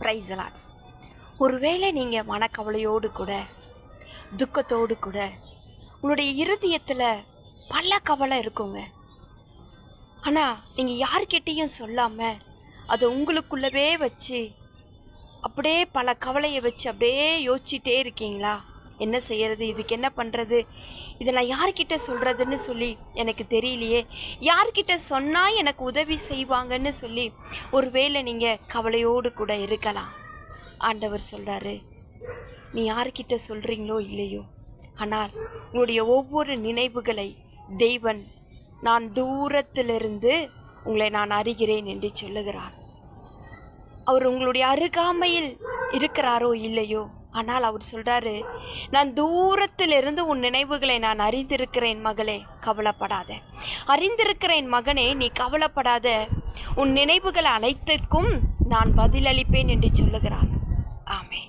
Praise the Lord. ஒருவேளை நீங்கள் மனக்கவலையோடு கூட துக்கத்தோடு கூட உங்களுடைய இருதயத்தில் பல கவலை இருக்குங்க. ஆனால் நீங்கள் யார்கிட்டையும் சொல்லாமல் அதை உங்களுக்குள்ளவே வச்சு அப்படியே பல கவலையை வச்சு அப்படியே யோசிச்சுட்டே இருக்கீங்களா? என்ன செய்கிறது, இதுக்கு என்ன பண்ணுறது, இதை நான் யார்கிட்ட சொல்கிறதுன்னு சொல்லி எனக்கு தெரியலையே, யார்கிட்ட சொன்னால் எனக்கு உதவி செய்வாங்கன்னு சொல்லி ஒருவேளை நீங்கள் கவலையோடு கூட இருக்கலாம். ஆண்டவர் சொல்கிறாரு, நீ யார்கிட்ட சொல்கிறீங்களோ இல்லையோ, ஆனால் உங்களுடைய ஒவ்வொரு நினைவுகளை தெய்வன் நான் தூரத்திலிருந்து உங்களை நான் அறிகிறேன் என்று சொல்லுகிறார். அவர் உங்களுடைய அருகாமையில் இருக்கிறாரோ இல்லையோ, ஆனால் அவர் சொல்கிறாரு, நான் தூரத்திலிருந்து உன் நினைவுகளை நான் அறிந்திருக்கிறேன் மகளே, கவலைப்படாத. அறிந்திருக்கிறேன் மகனே, நீ கவலைப்படாத. உன் நினைவுகள் அனைத்திற்கும் நான் பதிலளிப்பேன் என்று சொல்லுகிறார். ஆமென்.